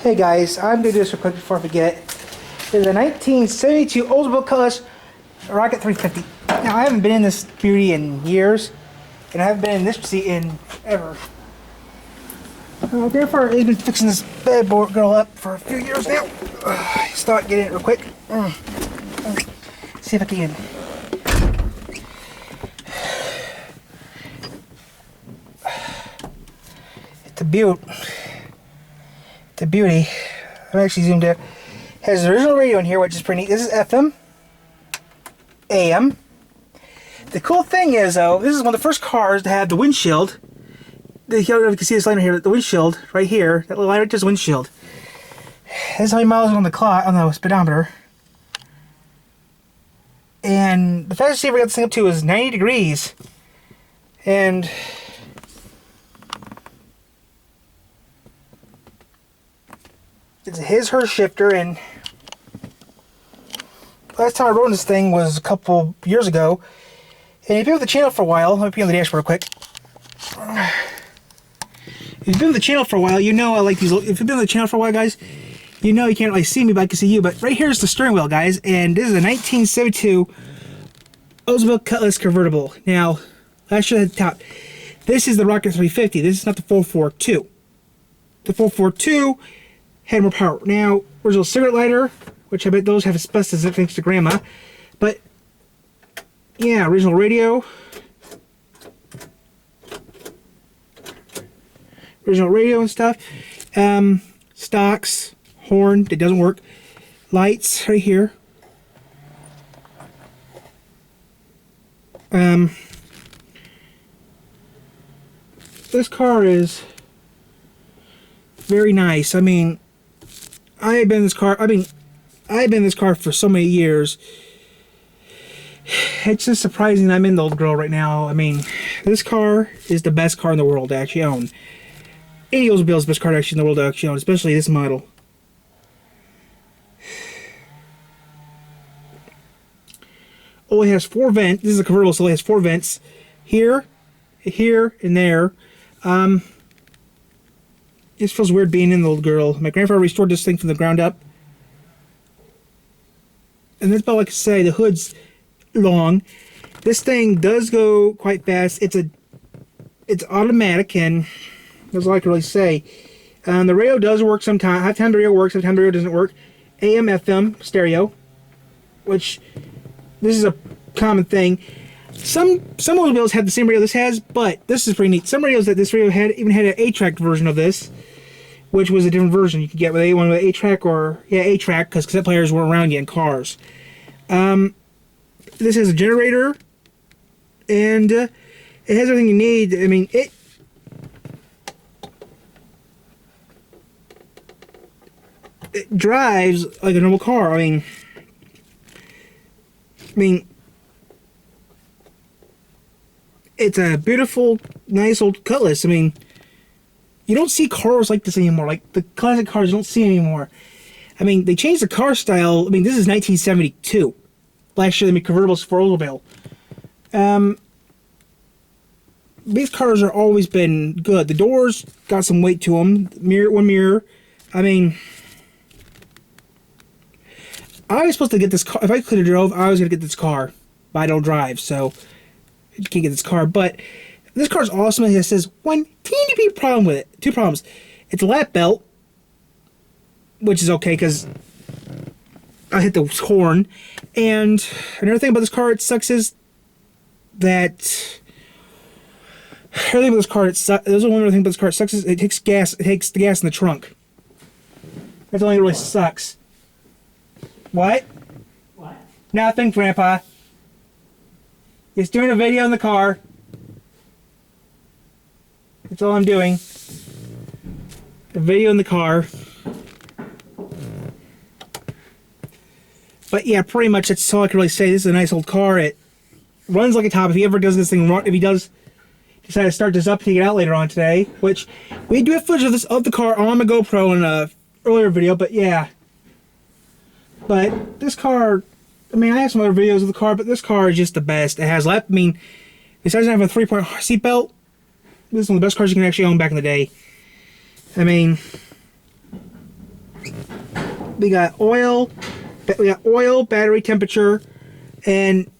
Hey guys, I'm going to do this real quick before I forget. There's a 1972 Oldsmobile Cutlass Rocket 350. Now I haven't been in this beauty in years, and I haven't been in this seat in ever. Grandfather has been fixing this bad girl up for a few years now. Start getting it real quick. See if I can. It's a beaut. It's a beauty. I'm actually zoomed in. Has the original radio in here, which is pretty neat. This is FM, AM. The cool thing is, though, this is one of the first cars to have the windshield. You can see this line right here, the windshield right here. That little line right there is the windshield. This is how many miles on the clock, on the speedometer. And the fastest ever got this thing up to is 90 degrees. And it's a his/her shifter, and last time I rode this thing was a couple years ago. And if you've been with the channel for a while, let me be on the dashboard real quick. If you've been with the channel for a while, you know I like these. If you've been with the channel for a while, guys, you know you can't really see me, but I can see you. But right here is the steering wheel, guys, and this is a 1972 Oldsmobile Cutlass convertible. Now, let's show you at the top. This is the Rocket 350. This is not the 442. The 442 had more power. Now, original cigarette lighter, which I bet those have asbestos thanks to Grandma. But yeah, original radio. Original radio and stuff. Stocks, horn that doesn't work. Lights right here. This car is very nice. I mean, I've been in this car for so many years. It's just surprising I'm in the old girl right now. I mean, this car is the best car in the world to actually own. Any Oldsmobile is the best car actually in the world to actually own, especially this model. Only has 4 vents. This is a convertible, so it has 4 vents. Here, and there. It feels weird being in the old girl. My grandfather restored this thing from the ground up. And that's about like I say, the hood's long. This thing does go quite fast. It's automatic, and that's all I can really say. The radio does work sometimes. Half the time the radio works, half the time the radio doesn't work. AM, FM, stereo, which this is a common thing. Some automobiles have the same radio this has, but this is pretty neat. Some radios that this radio had even had an 8-track version of this, which was a different version you could get with one with 8-track or 8-track, because cassette players weren't around yet in cars. This has a generator, and it has everything you need. I mean, it drives like a normal car. I mean, it's a beautiful, nice old Cutlass. I mean, you don't see cars like this anymore. Like the classic cars, you don't see anymore. I mean, they changed the car style. I mean, this is 1972. Last year they made convertibles for Oldsmobile. These cars have always been good. The doors got some weight to them. One mirror. I mean, I was supposed to get this car. If I could have drove, I was going to get this car. But I don't drive, so I can't get this car. But this car's awesome. It says one teeny bitty problem with it. 2 problems. It's a lap belt, which is okay because I hit the horn. And another thing about this car, it sucks is that. Another thing about this car, there's one other thing about this car, it sucks is it takes gas. It takes the gas in the trunk. That's the only thing that really sucks. What? What? Nothing, Grandpa. He's doing a video in the car. That's all I'm doing. A video in the car. But yeah, pretty much that's all I can really say. This is a nice old car. It runs like a top. If he ever does this thing, if he does decide to start this up, take it out later on today, which we do have footage of the car on my GoPro in a earlier video. But yeah. But this car, I mean, I have some other videos of the car, but this car is just the best. It has lap. I mean, besides having a 3-point seatbelt, this is one of the best cars you can actually own back in the day. I mean, We got oil, battery temperature, and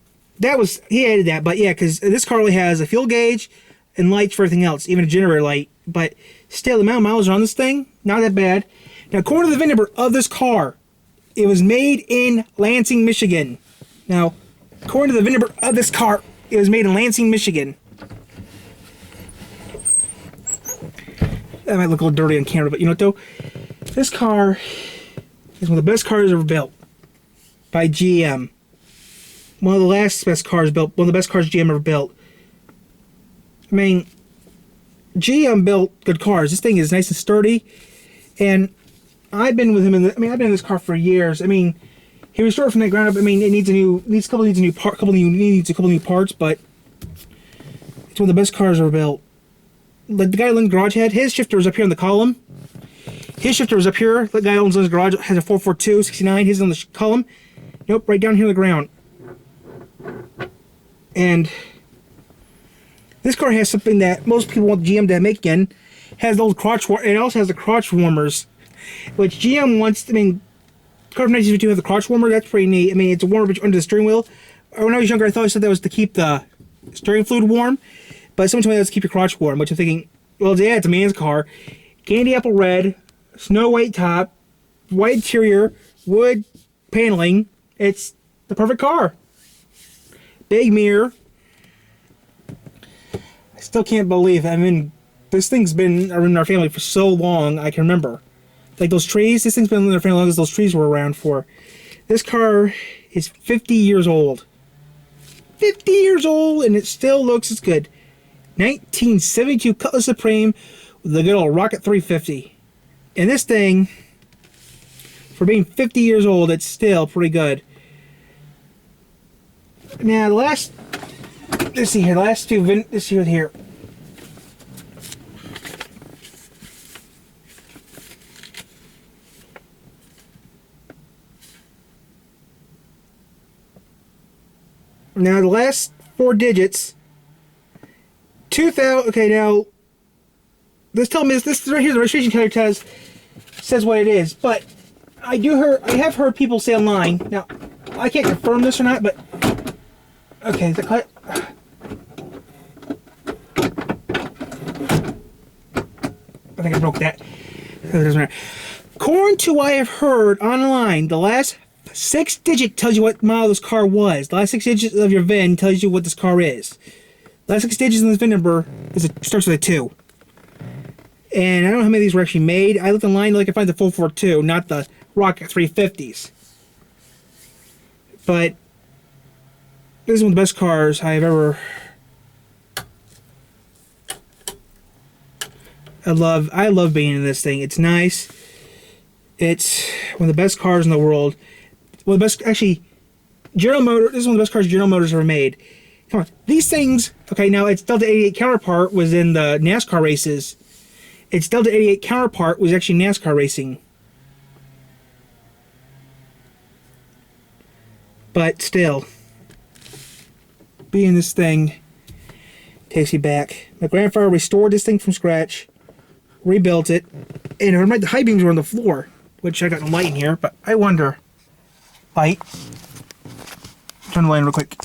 that was, he added that. But yeah, because this car only has a fuel gauge and lights for everything else, even a generator light. But still, the amount of miles on this thing, not that bad. Now, according to the VIN number of this car, it was made in Lansing, Michigan. Now, according to the VIN number of this car, it was made in Lansing, Michigan. That might look a little dirty on camera, but you know what though? This car is one of the best cars ever built by GM. One of the last best cars built, one of the best cars GM ever built. I mean, GM built good cars. This thing is nice and sturdy, and I've been with him I've been in this car for years. I mean, he restored from the ground up. I mean, it needs a couple new parts, but it's one of the best cars ever built. Like the guy who owns the garage had, his shifter was up here in the column. His shifter was up here. The guy who owns his garage has a 442 69. His is on the column. Nope, right down here on the ground. And this car has something that most people want GM to make again. Has those crotch warmers. It also has the crotch warmers, which GM wants. I mean, car from 1952 has the crotch warmer. That's pretty neat. I mean, it's a warmer under the steering wheel. When I was younger, I thought that was to keep the steering fluid warm. But someone told me that's to keep your crotch warm, which I'm thinking, well, yeah, it's a man's car. Candy apple red, snow white top, white interior, wood paneling. It's the perfect car. Big mirror. I still can't believe it. I mean, this thing's been in our family for so long, I can remember. Like those trees, this thing's been in our family as long as those trees were around for. This car is 50 years old. 50 years old, and it still looks as good. 1972 Cutlass Supreme with the good old Rocket 350. And this thing, for being 50 years old, it's still pretty good. Now, let's see here, let's see here. Now, the last 4 digits, 2000. Okay, now this tells me this right here. The registration card says what it is, but I have heard people say online. Now, I can't confirm this or not, but okay, is it cut? I think I broke that. It doesn't matter. According to what I have heard online, the last 6 digits tells you what model this car was. The last 6 digits of your VIN tells you what this car is. The last 6 digits in this VIN number starts with a 2. And I don't know how many of these were actually made. I looked online like I find the 442, not the Rocket 350s. But this is one of the best cars I've ever. I love being in this thing. It's nice. It's one of the best cars in the world. One of the best, actually, General Motors. This is one of the best cars General Motors ever made. Come on, these things. Okay, now its Delta 88 counterpart was in the NASCAR races. Its Delta 88 counterpart was actually NASCAR racing. But still, being this thing takes me back. My grandfather restored this thing from scratch, rebuilt it, and the high beams were on the floor, which I got no light in here, but I wonder. Light. Turn the light on real quick.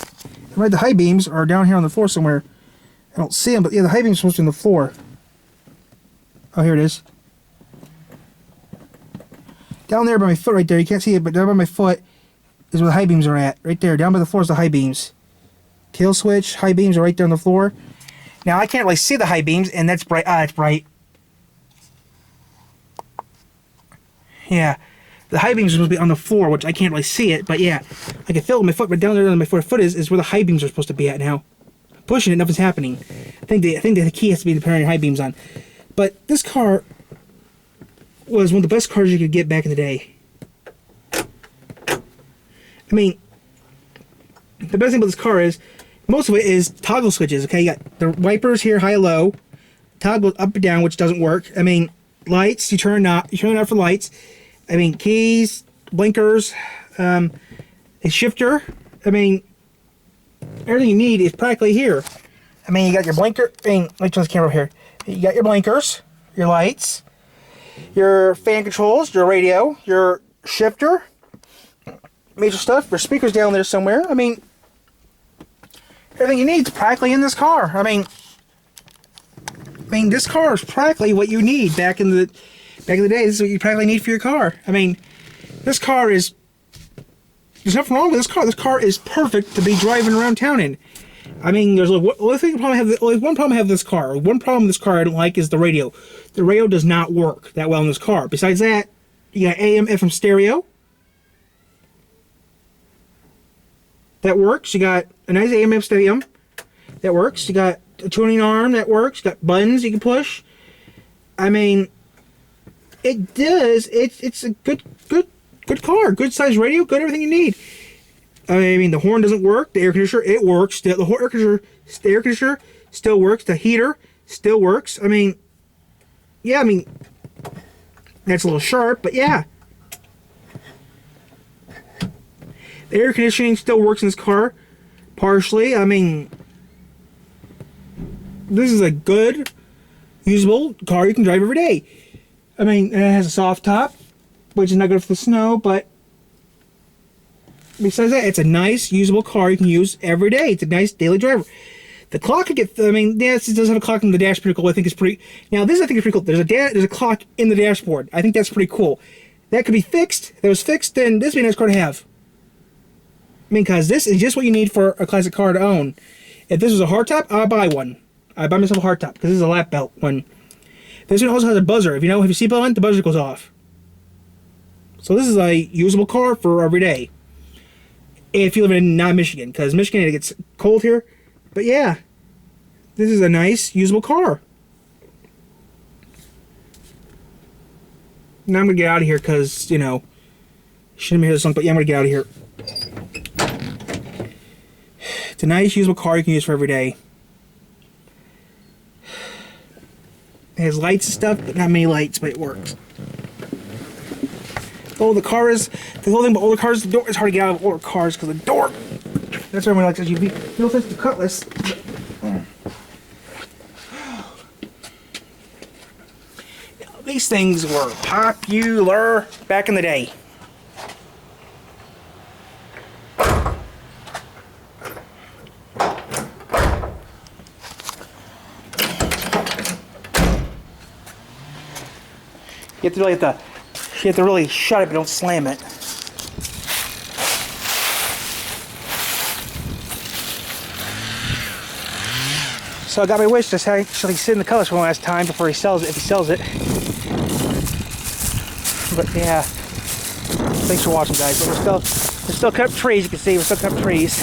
The high beams are down here on the floor somewhere. I don't see them, but yeah, the high beams are supposed to be on the floor. Oh, here it is. Down there by my foot right there, you can't see it, but down by my foot is where the high beams are at. Right there, down by the floor is the high beams. Kill switch, high beams are right there on the floor. Now, I can't really see the high beams, and that's bright. It's bright. Yeah. The high beams are supposed to be on the floor, which I can't really see it, but yeah. I can feel it with my foot, but down there on my foot is where the high beams are supposed to be at now. I'm pushing it, nothing's happening. I think the key has to be to turn your high beams on. But this car was one of the best cars you could get back in the day. I mean, the best thing about this car is, most of it is toggle switches, okay? You got the wipers here, high, low, toggle up and down, which doesn't work. I mean, lights, you turn it on for lights. I mean, keys, blinkers, a shifter. I mean, everything you need is practically here. I mean, you got your blinker. I mean, let me turn this camera over here. You got your blinkers, your lights, your fan controls, your radio, your shifter, major stuff. There's speakers down there somewhere. I mean, everything you need is practically in this car. I mean, this car is practically what you need back in the day. This is what you practically need for your car. I mean, this car is. There's nothing wrong with this car. This car is perfect to be driving around town in. I mean, there's only one problem I have with this car. One problem with this car I don't like is the radio. The radio does not work that well in this car. Besides that, you got AM, FM stereo. That works. You got a nice AM, FM stereo. That works. You got a tuning arm that works. You got buttons you can push. I mean, it does. It's a good car. Good size radio. Good everything you need. I mean, the horn doesn't work. The air conditioner, it works. The air conditioner still works. The heater still works. I mean, yeah, I mean, that's a little sharp, but yeah. The air conditioning still works in this car, partially. I mean, this is a good, usable car you can drive every day. I mean, it has a soft top, which is not good for the snow, but besides that, it's a nice, usable car you can use every day. It's a nice daily driver. The clock could get, I mean, yes, it does have a clock in the dash, pretty cool. I think it's pretty, now this I think is pretty cool. There's a clock in the dashboard. I think that's pretty cool. That could be fixed. If that was fixed, then this would be a nice car to have. I mean, because this is just what you need for a classic car to own. If this was a hardtop, I'd buy one. I'd buy myself a hardtop, because this is a lap belt one. This one also has a buzzer. If you know, if your seatbelt on, the buzzer goes off. So this is a usable car for every day. If you live in not Michigan, because Michigan it gets cold here. But yeah, this is a nice, usable car. Now I'm going to get out of here because, you know, shouldn't be here this long, but yeah, I'm going to get out of here. It's a nice, usable car you can use for every day. It has lights and stuff, but not many lights, but it works. Oh, the car is, the whole thing about older cars, the door is hard to get out of older cars because the door, that's why everyone likes SUV. No offense to Cutlass. These things were popular back in the day. You have to really shut it, but don't slam it. So I got my wish to actually sit in the Cutlass one last time before he sells it, if he sells it. But yeah, thanks for watching, guys. But we're still cutting up trees. You can see we're still cutting up trees.